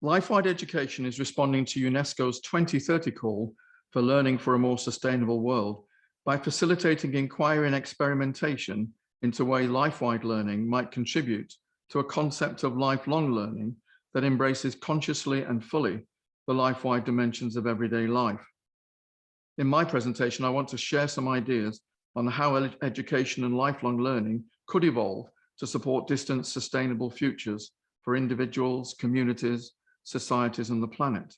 Lifewide Education is responding to UNESCO's 2030 call for learning for a more sustainable world by facilitating inquiry and experimentation into ways Lifewide learning might contribute to a concept of lifelong learning that embraces consciously and fully the life-wide dimensions of everyday life. In my presentation, I want to share some ideas on how education and lifelong learning could evolve to support distant, sustainable futures for individuals, communities, societies, and the planet.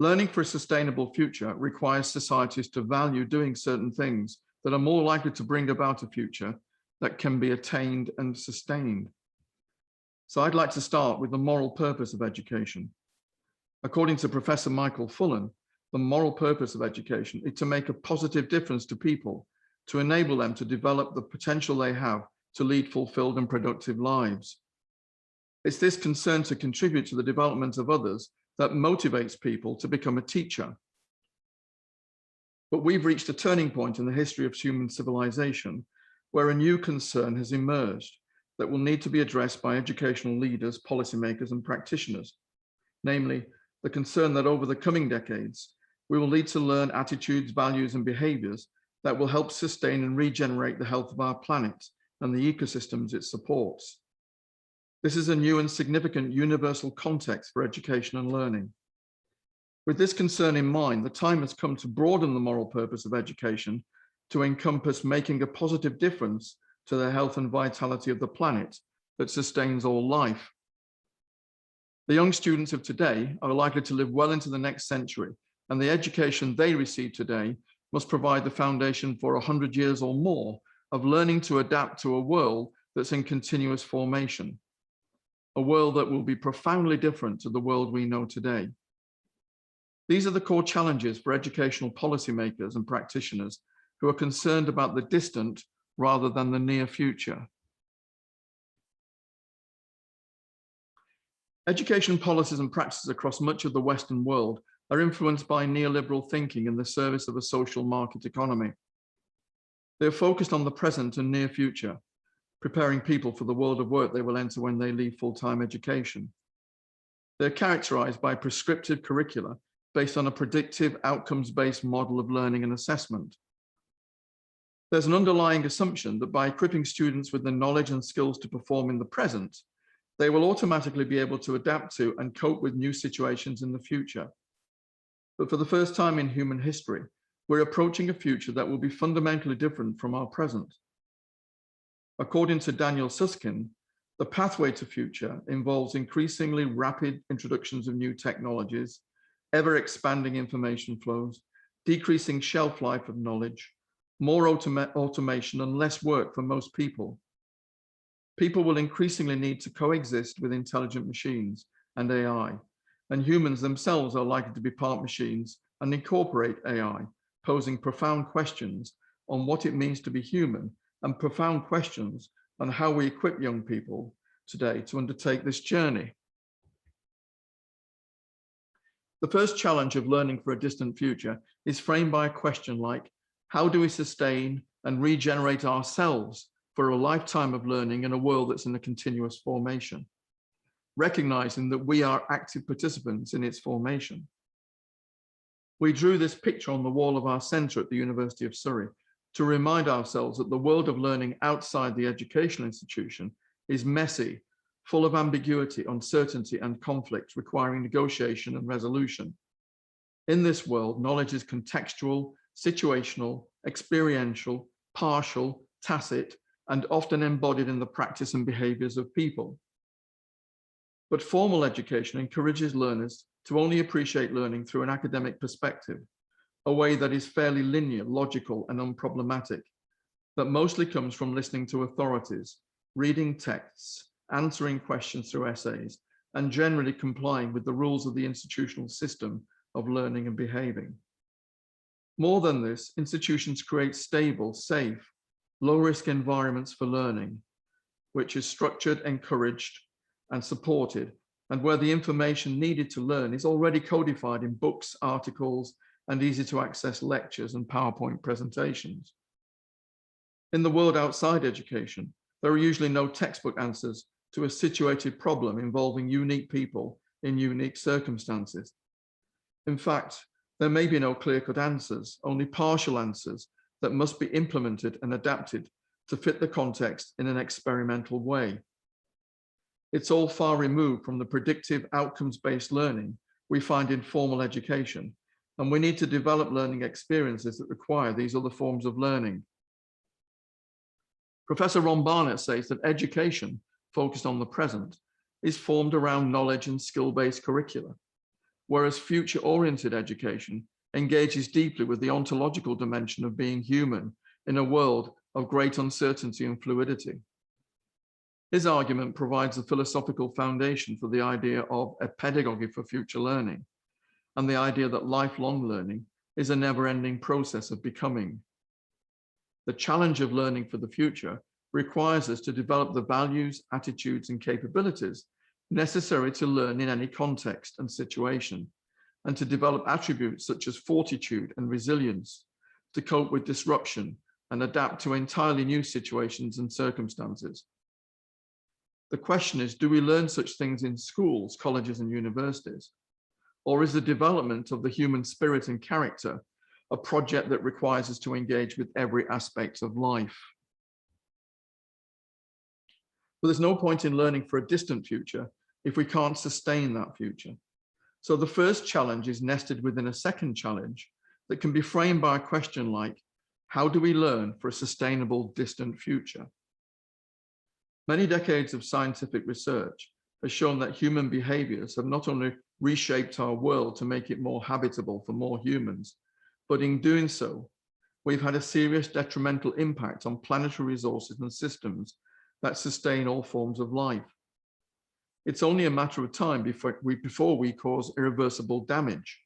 Learning for a sustainable future requires societies to value doing certain things that are more likely to bring about a future that can be attained and sustained. So I'd like to start with the moral purpose of education. According to Professor Michael Fullan, the moral purpose of education is to make a positive difference to people, to enable them to develop the potential they have to lead fulfilled and productive lives. It's this concern to contribute to the development of others that motivates people to become a teacher. But we've reached a turning point in the history of human civilization where a new concern has emerged that will need to be addressed by educational leaders, policymakers, and practitioners, namely the concern that over the coming decades, we will need to learn attitudes, values, and behaviors that will help sustain and regenerate the health of our planet and the ecosystems it supports. This is a new and significant universal context for education and learning. With this concern in mind, the time has come to broaden the moral purpose of education to encompass making a positive difference to the health and vitality of the planet that sustains all life. The young students of today are likely to live well into the next century, and the education they receive today must provide the foundation for 100 years or more of learning to adapt to a world that's in continuous formation, a world that will be profoundly different to the world we know today. These are the core challenges for educational policymakers and practitioners who are concerned about the distant rather than the near future. Education policies and practices across much of the Western world are influenced by neoliberal thinking in the service of a social market economy. They are focused on the present and near future, preparing people for the world of work they will enter when they leave full-time education. They're characterized by prescriptive curricula based on a predictive, outcomes-based model of learning and assessment. There's an underlying assumption that by equipping students with the knowledge and skills to perform in the present, they will automatically be able to adapt to and cope with new situations in the future. But for the first time in human history, we're approaching a future that will be fundamentally different from our present. According to Daniel Susskind, the pathway to future involves increasingly rapid introductions of new technologies, ever-expanding information flows, decreasing shelf life of knowledge, more automation and less work for most people. People will increasingly need to coexist with intelligent machines and AI, and humans themselves are likely to be part machines and incorporate AI, posing profound questions on what it means to be human and profound questions on how we equip young people today to undertake this journey. The first challenge of learning for a distant future is framed by a question like, how do we sustain and regenerate ourselves for a lifetime of learning in a world that's in a continuous formation, recognizing that we are active participants in its formation? We drew this picture on the wall of our center at the University of Surrey to remind ourselves that the world of learning outside the educational institution is messy, full of ambiguity, uncertainty, and conflict, requiring negotiation and resolution. In this world, knowledge is contextual, situational, experiential, partial, tacit, and often embodied in the practice and behaviors of people. But formal education encourages learners to only appreciate learning through an academic perspective, a way that is fairly linear, logical, and unproblematic, that mostly comes from listening to authorities, reading texts, answering questions through essays, and generally complying with the rules of the institutional system of learning and behaving. More than this, institutions create stable, safe, low-risk environments for learning, which is structured, encouraged, and supported, and where the information needed to learn is already codified in books, articles, and easy-to-access lectures and PowerPoint presentations. In the world outside education, there are usually no textbook answers to a situated problem involving unique people in unique circumstances. In fact, there may be no clear-cut answers, only partial answers that must be implemented and adapted to fit the context in an experimental way. It's all far removed from the predictive outcomes-based learning we find in formal education, and we need to develop learning experiences that require these other forms of learning. Professor Ron Barnett says that education focused on the present is formed around knowledge and skill-based curricula, whereas future-oriented education engages deeply with the ontological dimension of being human in a world of great uncertainty and fluidity. His argument provides a philosophical foundation for the idea of a pedagogy for future learning, and the idea that lifelong learning is a never-ending process of becoming. The challenge of learning for the future requires us to develop the values, attitudes, and capabilities necessary to learn in any context and situation, and to develop attributes such as fortitude and resilience to cope with disruption and adapt to entirely new situations and circumstances. The question is, do we learn such things in schools, colleges, and universities? Or is the development of the human spirit and character a project that requires us to engage with every aspect of life? But there's no point in learning for a distant future if we can't sustain that future. So the first challenge is nested within a second challenge that can be framed by a question like, how do we learn for a sustainable distant future? Many decades of scientific research has shown that human behaviors have not only reshaped our world to make it more habitable for more humans, but in doing so, we've had a serious detrimental impact on planetary resources and systems that sustain all forms of life. It's only a matter of time before we cause irreversible damage.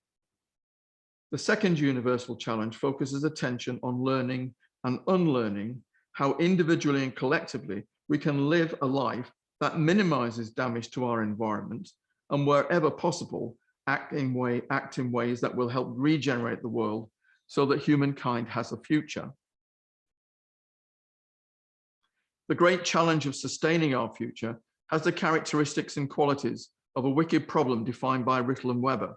The second universal challenge focuses attention on learning and unlearning how individually and collectively we can live a life that minimizes damage to our environment and wherever possible, act in ways that will help regenerate the world so that humankind has a future. The great challenge of sustaining our future has the characteristics and qualities of a wicked problem defined by Rittel and Weber.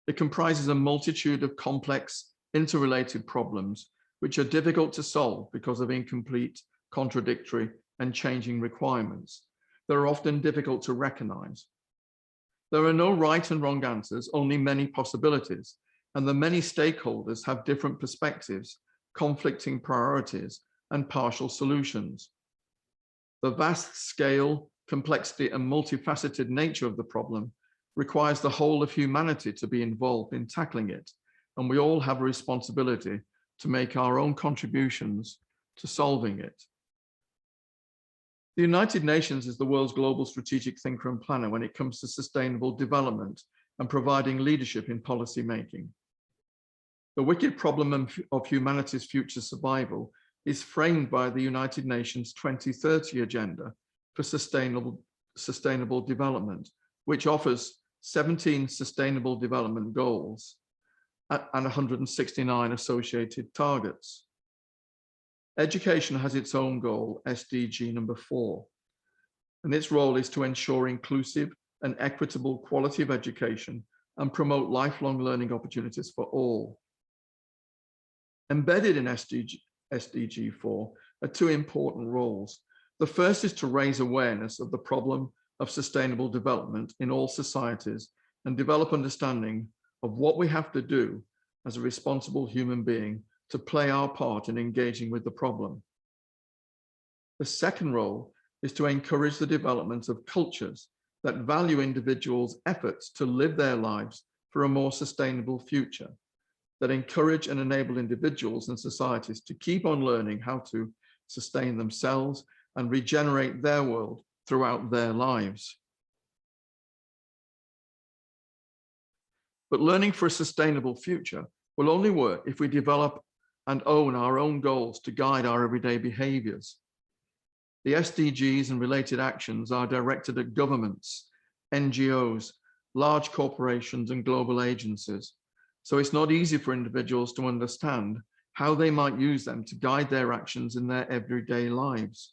It comprises a multitude of complex, interrelated problems which are difficult to solve because of incomplete, contradictory, and changing requirements. They're often difficult to recognize. There are no right and wrong answers, only many possibilities, and the many stakeholders have different perspectives, conflicting priorities, and partial solutions. The vast scale, complexity, and multifaceted nature of the problem requires the whole of humanity to be involved in tackling it, and we all have a responsibility to make our own contributions to solving it. The United Nations is the world's global strategic thinker and planner when it comes to sustainable development and providing leadership in policy making. The wicked problem of humanity's future survival is framed by the United Nations 2030 Agenda for Sustainable Development, which offers 17 Sustainable Development Goals and 169 associated targets. Education has its own goal, SDG number 4, and its role is to ensure inclusive and equitable quality of education and promote lifelong learning opportunities for all. Embedded in SDG 4 are two important roles. The first is to raise awareness of the problem of sustainable development in all societies and develop understanding of what we have to do as a responsible human being to play our part in engaging with the problem. The second role is to encourage the development of cultures that value individuals' efforts to live their lives for a more sustainable future, that encourage and enable individuals and societies to keep on learning how to sustain themselves and regenerate their world throughout their lives. But learning for a sustainable future will only work if we develop and own our own goals to guide our everyday behaviors. The SDGs and related actions are directed at governments, NGOs, large corporations, and global agencies. So it's not easy for individuals to understand how they might use them to guide their actions in their everyday lives.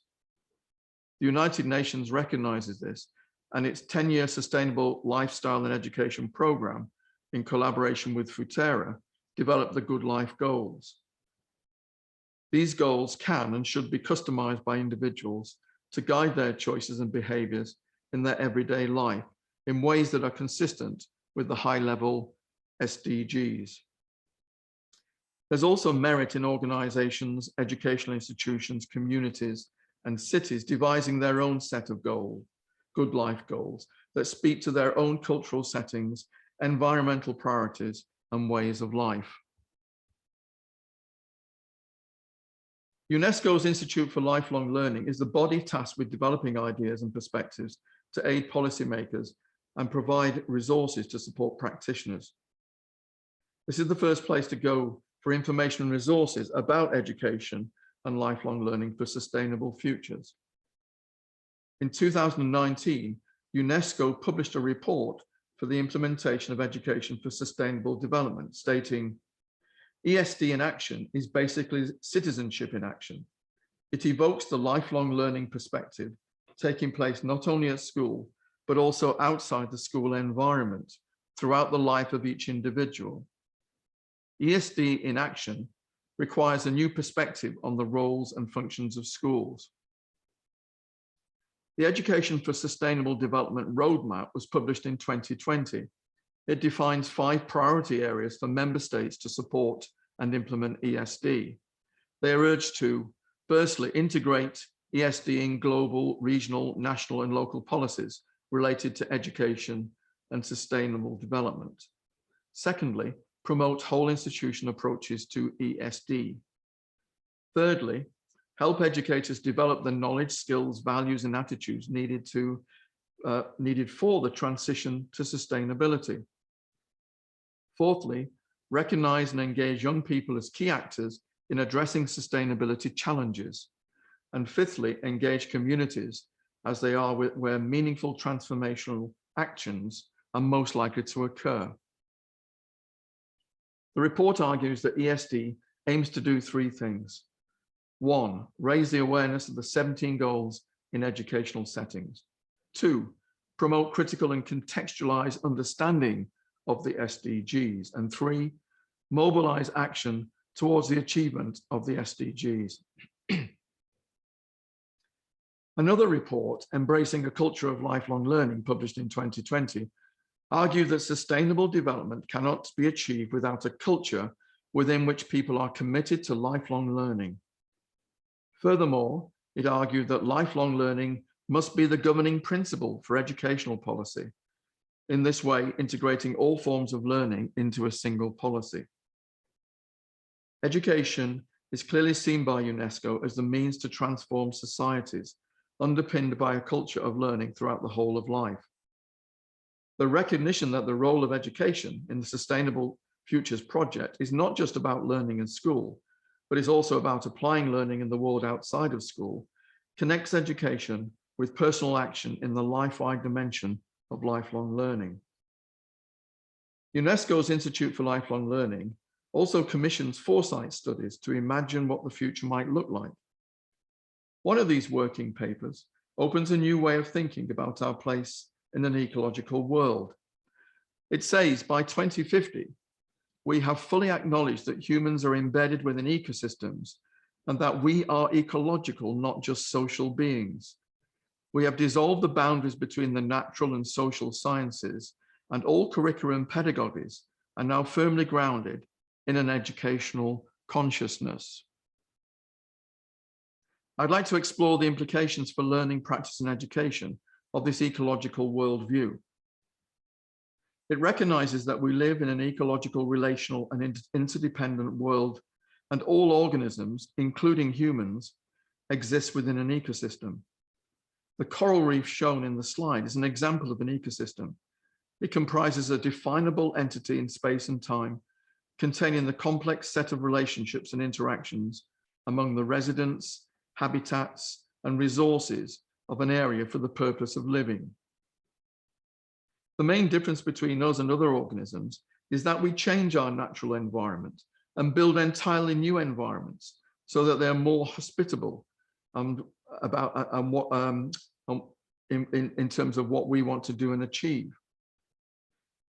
The United Nations recognizes this, and its 10-year Sustainable Lifestyle and Education Program, in collaboration with Futera, developed the Good Life Goals. These goals can and should be customized by individuals to guide their choices and behaviors in their everyday life in ways that are consistent with the high-level SDGs. There's also merit in organizations, educational institutions, communities, and cities devising their own set of goals, good life goals, that speak to their own cultural settings, environmental priorities, and ways of life. UNESCO's Institute for Lifelong Learning is the body tasked with developing ideas and perspectives to aid policymakers and provide resources to support practitioners. This is the first place to go for information and resources about education and lifelong learning for sustainable futures. In 2019, UNESCO published a report for the implementation of education for sustainable development, stating, ESD in action is basically citizenship in action. It evokes the lifelong learning perspective taking place not only at school, but also outside the school environment throughout the life of each individual. ESD in action requires a new perspective on the roles and functions of schools. The Education for Sustainable Development Roadmap was published in 2020. It defines 5 priority areas for member states to support and implement ESD. They are urged to, firstly, integrate ESD in global, regional, national, and local policies related to education and sustainable development. Secondly, promote whole institution approaches to ESD. Thirdly, help educators develop the knowledge, skills, values, and attitudes needed for the transition to sustainability. Fourthly, recognize and engage young people as key actors in addressing sustainability challenges. And fifthly, engage communities as they are where meaningful transformational actions are most likely to occur. The report argues that ESD aims to do 3 things. 1, raise the awareness of the 17 goals in educational settings. 2, promote critical and contextualized understanding of the SDGs. And 3, mobilize action towards the achievement of the SDGs. Another report, Embracing a Culture of Lifelong Learning, published in 2020, argued that sustainable development cannot be achieved without a culture within which people are committed to lifelong learning. Furthermore, it argued that lifelong learning must be the governing principle for educational policy, in this way integrating all forms of learning into a single policy. Education is clearly seen by UNESCO as the means to transform societies, underpinned by a culture of learning throughout the whole of life. The recognition that the role of education in the Sustainable Futures Project is not just about learning in school, but is also about applying learning in the world outside of school, connects education with personal action in the life-wide dimension of lifelong learning. UNESCO's Institute for Lifelong Learning also commissions foresight studies to imagine what the future might look like. One of these working papers opens a new way of thinking about our place in an ecological world. It says by 2050, we have fully acknowledged that humans are embedded within ecosystems and that we are ecological, not just social beings. We have dissolved the boundaries between the natural and social sciences, and all curriculum pedagogies are now firmly grounded in an educational consciousness. I'd like to explore the implications for learning, practice, and education of this ecological worldview. It recognizes that we live in an ecological, relational, and interdependent world, and all organisms, including humans, exist within an ecosystem. The coral reef shown in the slide is an example of an ecosystem. It comprises a definable entity in space and time, containing the complex set of relationships and interactions among the residents, habitats, and resources of an area for the purpose of living. The main difference between us and other organisms is that we change our natural environment and build entirely new environments so that they're more hospitable and about and what in terms of what we want to do and achieve.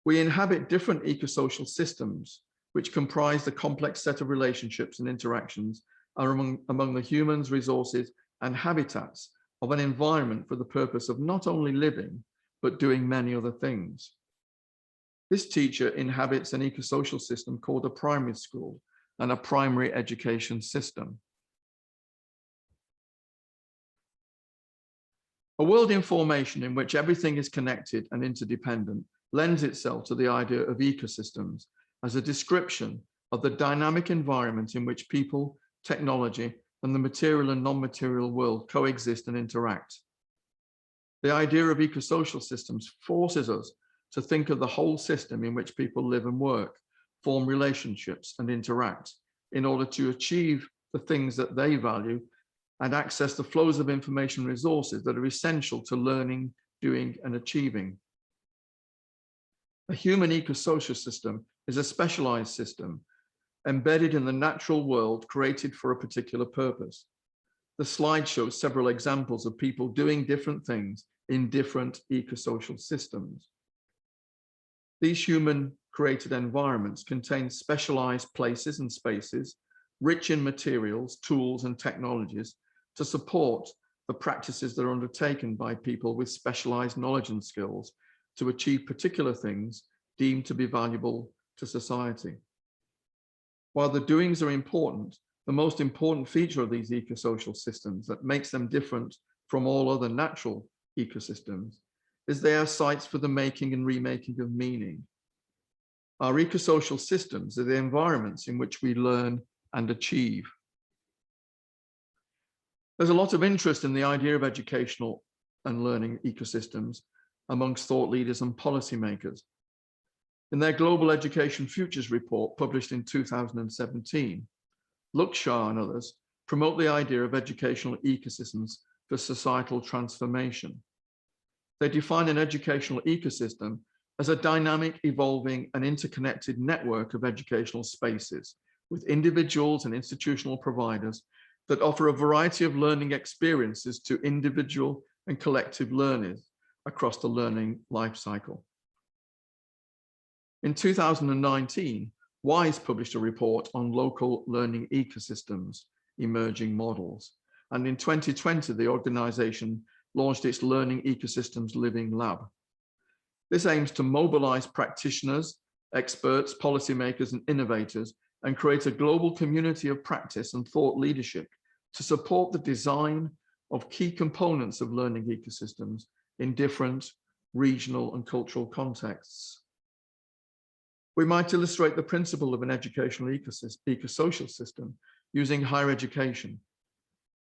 We inhabit different ecosocial systems, which comprise the complex set of relationships and interactions are among the humans, resources, and habitats of an environment for the purpose of not only living, but doing many other things. This teacher inhabits an ecosocial system called a primary school and a primary education system. A world in formation in which everything is connected and interdependent lends itself to the idea of ecosystems as a description of the dynamic environment in which people, technology, and the material and non-material world coexist and interact. The idea of ecosocial systems forces us to think of the whole system in which people live and work, form relationships, and interact in order to achieve the things that they value and access the flows of information resources that are essential to learning, doing, and achieving. A human ecosocial system is a specialized system embedded in the natural world created for a particular purpose. The slide shows several examples of people doing different things in different ecosocial systems. These human-created environments contain specialized places and spaces, rich in materials, tools, and technologies to support the practices that are undertaken by people with specialized knowledge and skills to achieve particular things deemed to be valuable to society. While the doings are important, the most important feature of these ecosocial systems that makes them different from all other natural ecosystems is they are sites for the making and remaking of meaning. Our ecosocial systems are the environments in which we learn and achieve. There's a lot of interest in the idea of educational and learning ecosystems amongst thought leaders and policymakers. In their Global Education Futures report published in 2017, Luxshar and others promote the idea of educational ecosystems for societal transformation. They define an educational ecosystem as a dynamic, evolving, and interconnected network of educational spaces with individuals and institutional providers that offer a variety of learning experiences to individual and collective learners across the learning life cycle. In 2019, DEWEY'S published a report on local learning ecosystems, emerging models. And in 2020, the organization launched its Learning Ecosystems Living Lab. This aims to mobilize practitioners, experts, policymakers, and innovators and create a global community of practice and thought leadership to support the design of key components of learning ecosystems in different regional and cultural contexts. We might illustrate the principle of an educational ecosocial system using higher education.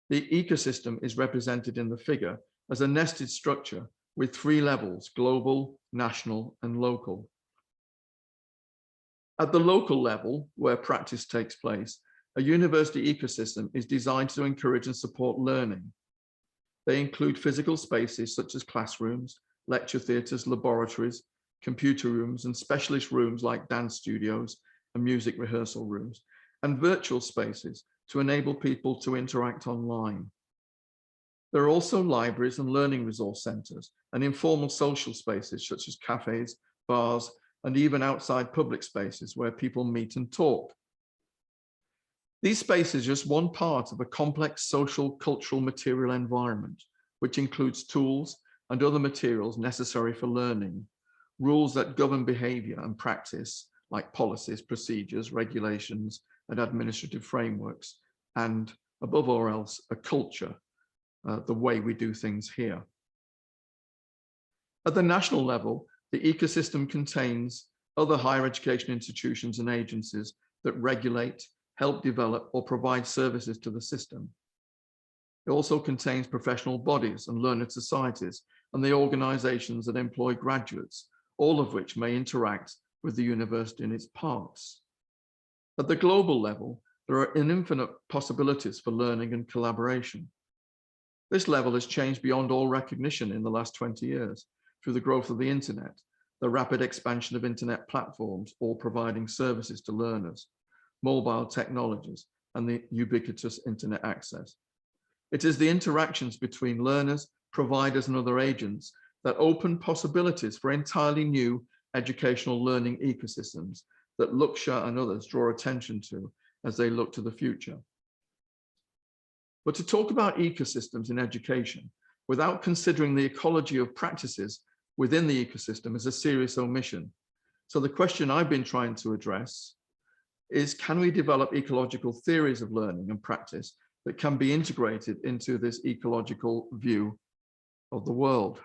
The ecosystem is represented in the figure as a nested structure with 3 levels: global, national, and local. At the local level, where practice takes place, a university ecosystem is designed to encourage and support learning. They include physical spaces such as classrooms, lecture theatres, laboratories, computer rooms, and specialist rooms like dance studios and music rehearsal rooms, and virtual spaces to enable people to interact online. There are also libraries and learning resource centres and informal social spaces such as cafes, bars, and even outside public spaces where people meet and talk. These spaces are just one part of a complex social, cultural, material environment, which includes tools and other materials necessary for learning, rules that govern behaviour and practice, like policies, procedures, regulations, and administrative frameworks, and above all else, a culture, the way we do things here. At the national level, the ecosystem contains other higher education institutions and agencies that regulate, help develop, or provide services to the system. It also contains professional bodies and learner societies and the organizations that employ graduates, all of which may interact with the university and its parts. At the global level, there are infinite possibilities for learning and collaboration. This level has changed beyond all recognition in the last 20 years through the growth of the internet, the rapid expansion of internet platforms, all providing services to learners, mobile technologies, and the ubiquitous internet access. It is the interactions between learners, providers, and other agents that open possibilities for entirely new educational learning ecosystems that Luksha and others draw attention to as they look to the future. But to talk about ecosystems in education without considering the ecology of practices within the ecosystem is a serious omission. So the question I've been trying to address is, can we develop ecological theories of learning and practice that can be integrated into this ecological view of the world?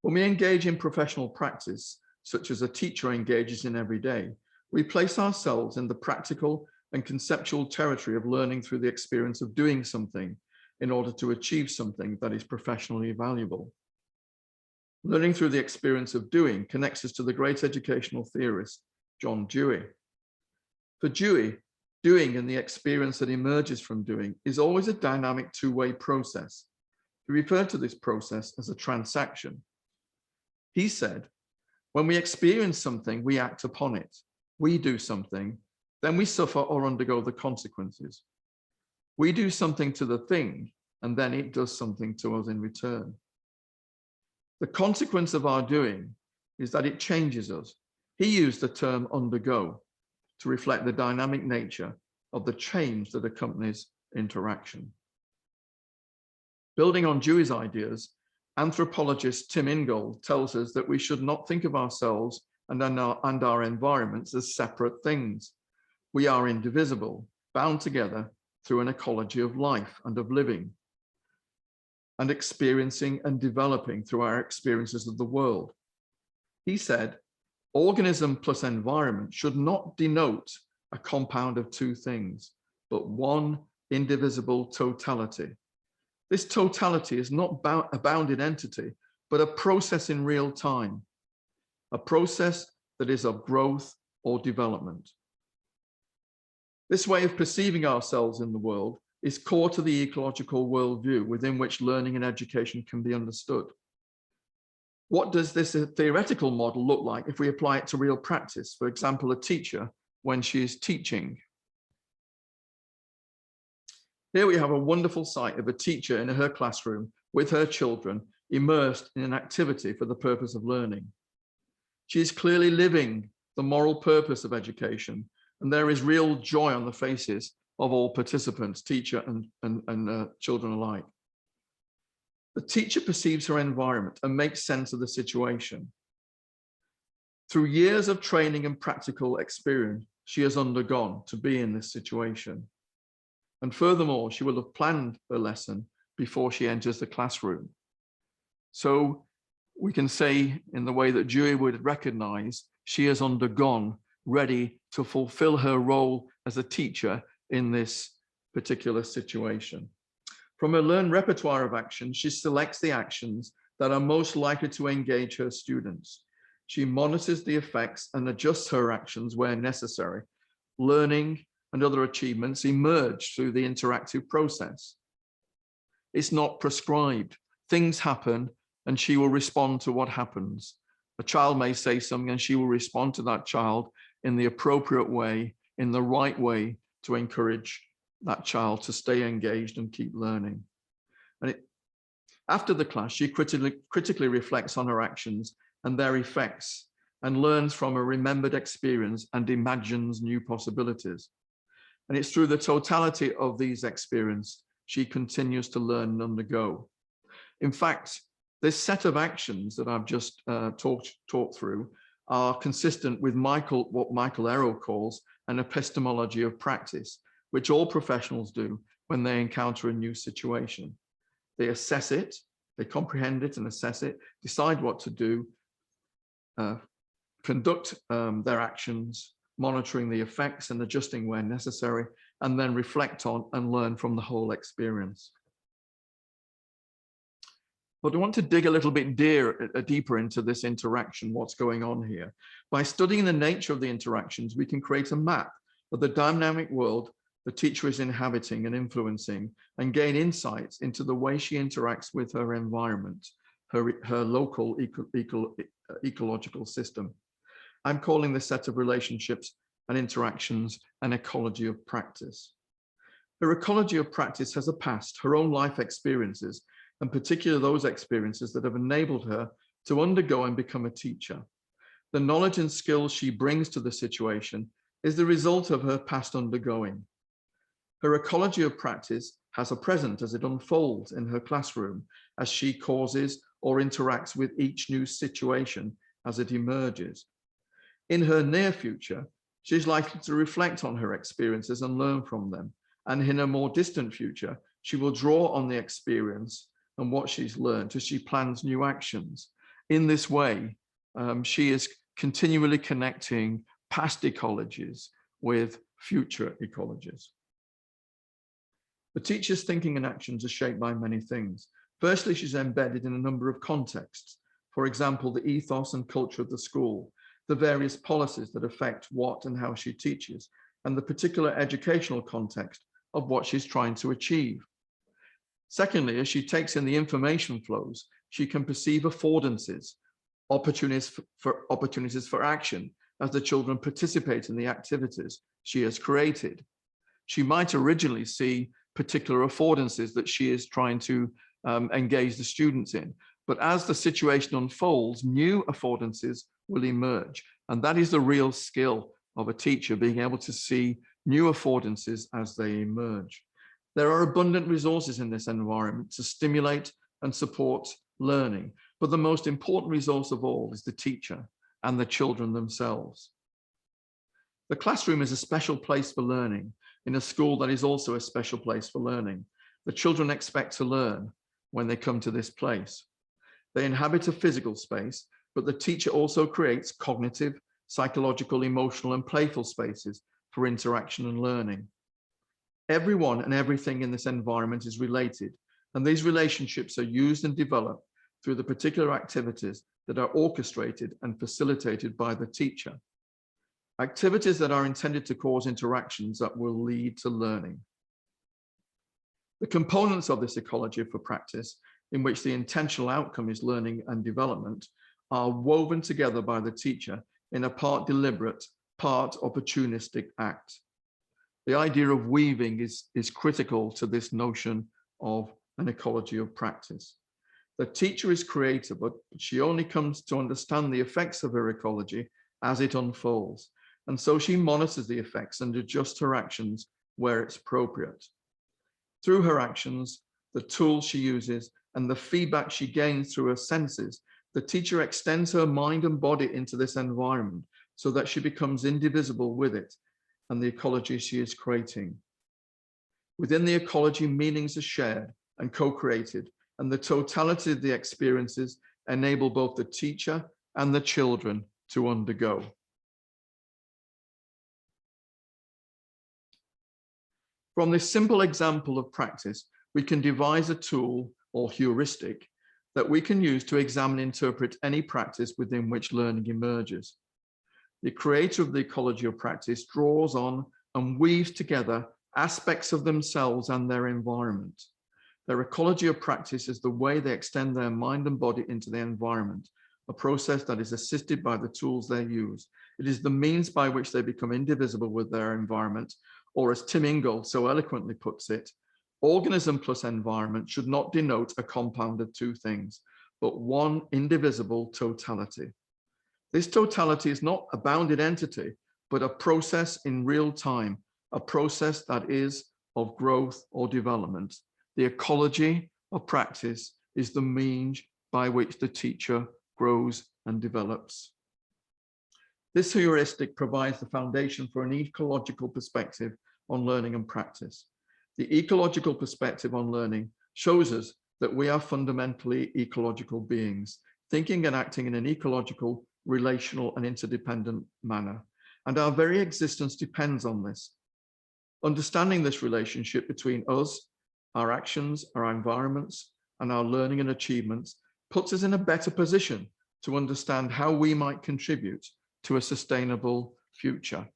When we engage in professional practice, such as a teacher engages in every day, we place ourselves in the practical and conceptual territory of learning through the experience of doing something in order to achieve something that is professionally valuable. Learning through the experience of doing connects us to the great educational theorist, John Dewey. For Dewey, doing and the experience that emerges from doing is always a dynamic two-way process. He referred to this process as a transaction. He said, when we experience something, we act upon it. We do something, then we suffer or undergo the consequences. We do something to the thing, and then it does something to us in return. The consequence of our doing is that it changes us. He used the term undergo to reflect the dynamic nature of the change that accompanies interaction. Building on Dewey's ideas, anthropologist Tim Ingold tells us that we should not think of ourselves and our environments as separate things. We are indivisible, bound together through an ecology of life and of living, and experiencing and developing through our experiences of the world. He said, organism plus environment should not denote a compound of two things, but one indivisible totality. This totality is not a bounded entity, but a process in real time, a process that is of growth or development. This way of perceiving ourselves in the world is core to the ecological worldview within which learning and education can be understood. What does this theoretical model look like if we apply it to real practice? For example, a teacher when she is teaching. Here we have a wonderful sight of a teacher in her classroom with her children immersed in an activity for the purpose of learning. She is clearly living the moral purpose of education, and there is real joy on the faces of all participants, teacher and children alike. The teacher perceives her environment and makes sense of the situation. Through years of training and practical experience, she has undergone to be in this situation. And furthermore, she will have planned her lesson before she enters the classroom. So we can say, in the way that Dewey would recognize, she has undergone, ready to fulfill her role as a teacher in this particular situation. From her learned repertoire of actions, she selects the actions that are most likely to engage her students. She monitors the effects and adjusts her actions where necessary. Learning and other achievements emerge through the interactive process. It's not prescribed. Things happen and she will respond to what happens. A child may say something and she will respond to that child in the appropriate way, in the right way, to encourage that child to stay engaged and keep learning. And after the class, she critically reflects on her actions and their effects and learns from a remembered experience and imagines new possibilities. And it's through the totality of these experiences she continues to learn and undergo. In fact, this set of actions that I've just talked through are consistent with what Michael Errol calls an epistemology of practice, which all professionals do when they encounter a new situation. They assess it, they comprehend it and assess it, decide what to do, conduct their actions, monitoring the effects and adjusting where necessary, and then reflect on and learn from the whole experience. But I want to dig a little bit deeper into this interaction, what's going on here. By studying the nature of the interactions, we can create a map of the dynamic world the teacher is inhabiting and influencing, and gain insights into the way she interacts with her environment, her local ecological system. I'm calling this set of relationships and interactions an ecology of practice. Her ecology of practice has a past, her own life experiences, and particularly those experiences that have enabled her to undergo and become a teacher. The knowledge and skills she brings to the situation is the result of her past undergoing. Her ecology of practice has a present as it unfolds in her classroom, as she causes or interacts with each new situation as it emerges. In her near future, she's likely to reflect on her experiences and learn from them. And in a more distant future, she will draw on the experience and what she's learned as she plans new actions. In this way, she is continually connecting past ecologies with future ecologies. The teacher's thinking and actions are shaped by many things. Firstly, she's embedded in a number of contexts. For example, the ethos and culture of the school, the various policies that affect what and how she teaches, and the particular educational context of what she's trying to achieve. Secondly, as she takes in the information flows, she can perceive affordances, opportunities for action as the children participate in the activities she has created. She might originally see particular affordances that she is trying to engage the students in, but as the situation unfolds, new affordances will emerge. And that is the real skill of a teacher, being able to see new affordances as they emerge. There are abundant resources in this environment to stimulate and support learning, but the most important resource of all is the teacher and the children themselves. The classroom is a special place for learning in a school that is also a special place for learning. The children expect to learn when they come to this place. They inhabit a physical space, but the teacher also creates cognitive, psychological, emotional, and playful spaces for interaction and learning. Everyone and everything in this environment is related, and these relationships are used and developed through the particular activities that are orchestrated and facilitated by the teacher. Activities that are intended to cause interactions that will lead to learning. The components of this ecology for practice, in which the intentional outcome is learning and development, are woven together by the teacher in a part deliberate, part opportunistic act. The idea of weaving is critical to this notion of an ecology of practice. The teacher is creator, but she only comes to understand the effects of her ecology as it unfolds. And so she monitors the effects and adjusts her actions where it's appropriate. Through her actions, the tools she uses, and the feedback she gains through her senses, the teacher extends her mind and body into this environment so that she becomes indivisible with it and the ecology she is creating. Within the ecology, meanings are shared and co-created, and the totality of the experiences enable both the teacher and the children to undergo. From this simple example of practice, we can devise a tool or heuristic that we can use to examine and interpret any practice within which learning emerges. The creator of the ecology of practice draws on and weaves together aspects of themselves and their environment. Their ecology of practice is the way they extend their mind and body into the environment, a process that is assisted by the tools they use. It is the means by which they become indivisible with their environment, or as Tim Ingold so eloquently puts it, organism plus environment should not denote a compound of two things, but one indivisible totality. This totality is not a bounded entity, but a process in real time, a process that is of growth or development. The ecology of practice is the means by which the teacher grows and develops. This heuristic provides the foundation for an ecological perspective on learning and practice. The ecological perspective on learning shows us that we are fundamentally ecological beings, thinking and acting in an ecological, relational, and interdependent manner. And our very existence depends on this. Understanding this relationship between us, our actions, our environments, and our learning and achievements puts us in a better position to understand how we might contribute to a sustainable future.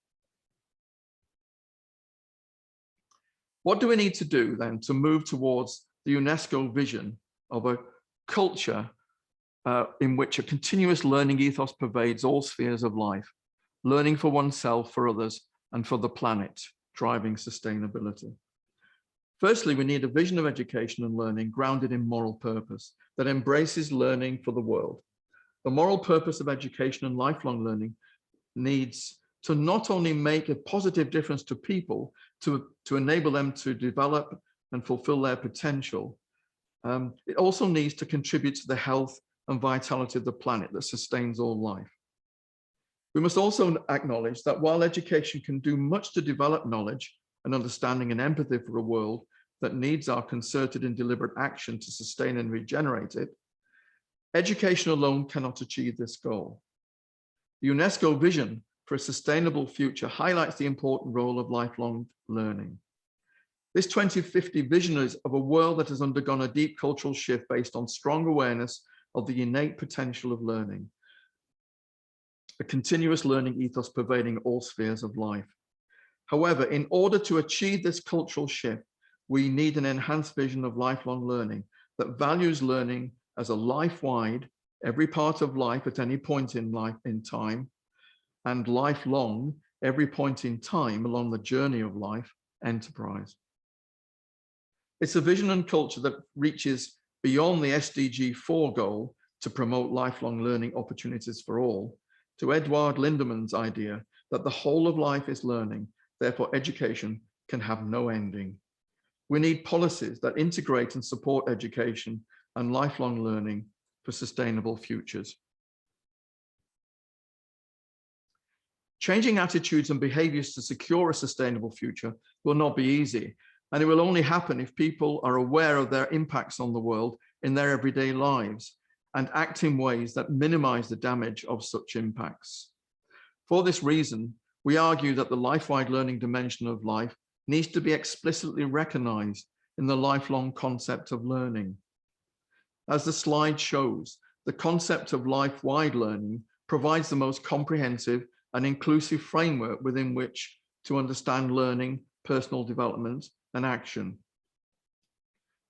What do we need to do then to move towards the UNESCO vision of a culture in which a continuous learning ethos pervades all spheres of life, learning for oneself, for others, and for the planet, driving sustainability? Firstly, we need a vision of education and learning grounded in moral purpose that embraces learning for the world. The moral purpose of education and lifelong learning needs to not only make a positive difference to people, to enable them to develop and fulfill their potential, it also needs to contribute to the health and vitality of the planet that sustains all life. We must also acknowledge that while education can do much to develop knowledge and understanding and empathy for a world that needs our concerted and deliberate action to sustain and regenerate it, education alone cannot achieve this goal. The UNESCO vision for a sustainable future highlights the important role of lifelong learning. This 2050 vision is of a world that has undergone a deep cultural shift based on strong awareness of the innate potential of learning, a continuous learning ethos pervading all spheres of life. However, in order to achieve this cultural shift, we need an enhanced vision of lifelong learning that values learning as a life-wide, every part of life at any point in life in time, and lifelong, every point in time along the journey of life enterprise. It's a vision and culture that reaches beyond the SDG 4 goal to promote lifelong learning opportunities for all, to Edward Lindeman's idea that the whole of life is learning, therefore education can have no ending. We need policies that integrate and support education and lifelong learning for sustainable futures. Changing attitudes and behaviors to secure a sustainable future will not be easy, and it will only happen if people are aware of their impacts on the world in their everyday lives and act in ways that minimize the damage of such impacts. For this reason, we argue that the life-wide learning dimension of life needs to be explicitly recognized in the lifelong concept of learning. As the slide shows, the concept of life-wide learning provides the most comprehensive and inclusive framework within which to understand learning, personal development, and action.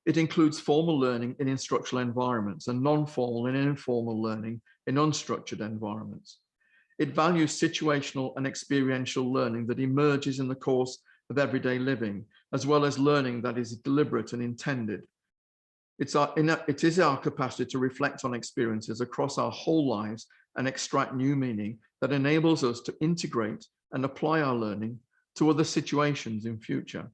It includes formal learning in instructional environments and non-formal and informal learning in unstructured environments. It values situational and experiential learning that emerges in the course of everyday living, as well as learning that is deliberate and intended. It is our capacity to reflect on experiences across our whole lives and extract new meaning that enables us to integrate and apply our learning to other situations in future.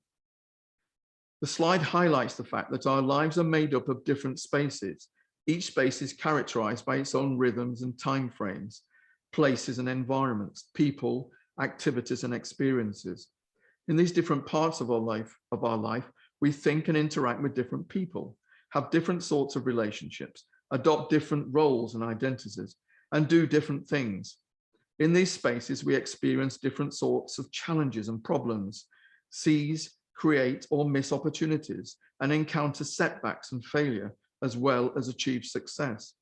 The slide highlights the fact that our lives are made up of different spaces. Each space is characterized by its own rhythms and timeframes, places and environments, people, activities and experiences. In these different parts of our life, we think and interact with different people, have different sorts of relationships, adopt different roles and identities, and do different things. In these spaces, we experience different sorts of challenges and problems, seize, create or miss opportunities, and encounter setbacks and failure, as well as achieve success.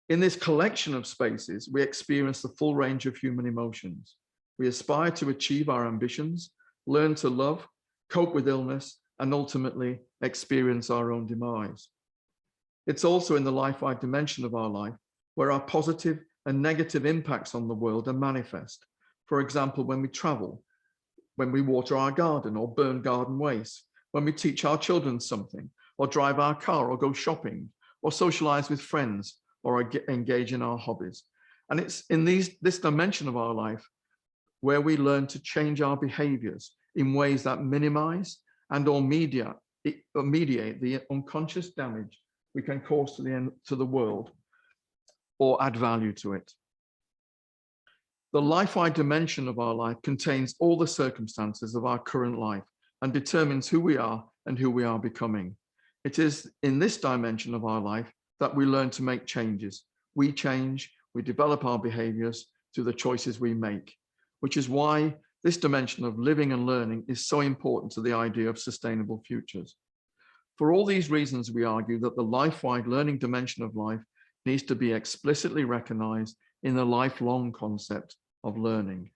In this collection of spaces, we experience the full range of human emotions. We aspire to achieve our ambitions, learn to love, cope with illness, and ultimately experience our own demise. It's also in the life-wide dimension of our life where our positive and negative impacts on the world are manifest. For example, when we travel, when we water our garden or burn garden waste, when we teach our children something, or drive our car, or go shopping, or socialize with friends, or engage in our hobbies. And it's in this dimension of our life where we learn to change our behaviors in ways that minimize and or mediate the unconscious damage we can cause to the world or add value to it. The life-wide dimension of our life contains all the circumstances of our current life and determines who we are and who we are becoming. It is in this dimension of our life that we learn to make changes. We change, we develop our behaviors through the choices we make, which is why this dimension of living and learning is so important to the idea of sustainable futures. For all these reasons, we argue that the life-wide learning dimension of life needs to be explicitly recognized in the lifelong concept of learning.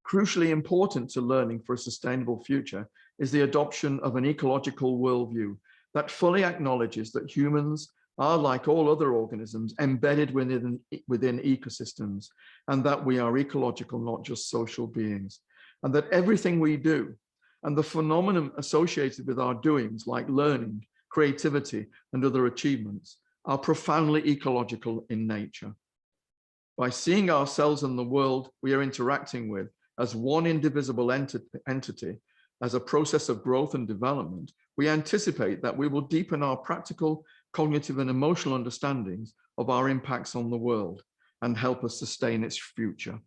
Crucially important to learning for a sustainable future is the adoption of an ecological worldview that fully acknowledges that humans are, like all other organisms, embedded within ecosystems, and that we are ecological, not just social beings. and that everything we do and the phenomenon associated with our doings, like learning, creativity, and other achievements, are profoundly ecological in nature. By seeing ourselves and the world we are interacting with as one indivisible entity, as a process of growth and development, we anticipate that we will deepen our practical, cognitive, and emotional understandings of our impacts on the world and help us sustain its future.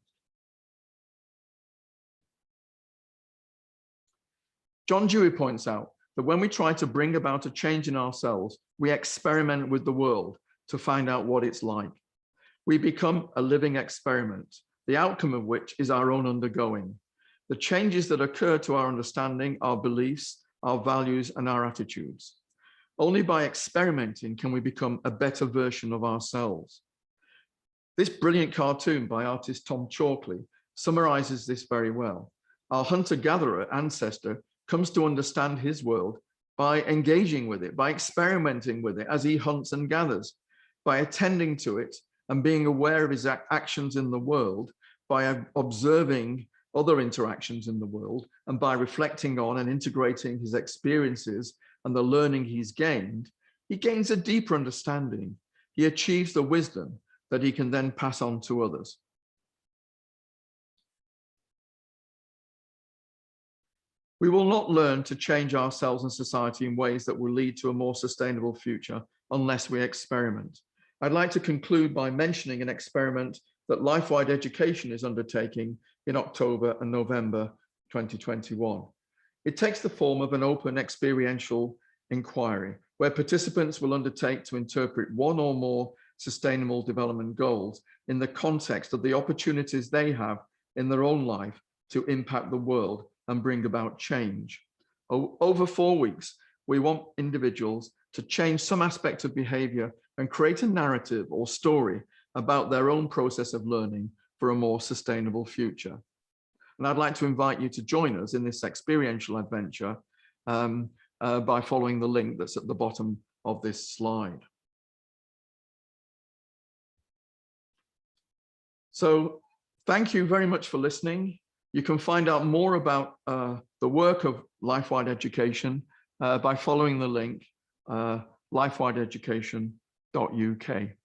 John Dewey points out that when we try to bring about a change in ourselves, we experiment with the world to find out what it's like. We become a living experiment, the outcome of which is our own undergoing. The changes that occur to our understanding, our beliefs, our values, and our attitudes. Only by experimenting can we become a better version of ourselves. This brilliant cartoon by artist Tom Chalkley summarizes this very well. Our hunter-gatherer ancestor comes to understand his world by engaging with it, by experimenting with it as he hunts and gathers, by attending to it and being aware of his actions in the world, by observing other interactions in the world, and by reflecting on and integrating his experiences and the learning he's gained, he gains a deeper understanding. He achieves the wisdom that he can then pass on to others. We will not learn to change ourselves and society in ways that will lead to a more sustainable future unless we experiment. I'd like to conclude by mentioning an experiment that Lifewide Education is undertaking in October and November 2021. It takes the form of an open experiential inquiry where participants will undertake to interpret one or more sustainable development goals in the context of the opportunities they have in their own life to impact the world and bring about change. Over 4 weeks, we want individuals to change some aspect of behavior and create a narrative or story about their own process of learning for a more sustainable future. And I'd like to invite you to join us in this experiential adventure by following the link that's at the bottom of this slide. So thank you very much for listening. You can find out more about the work of Lifewide Education by following the link lifewideeducation.uk.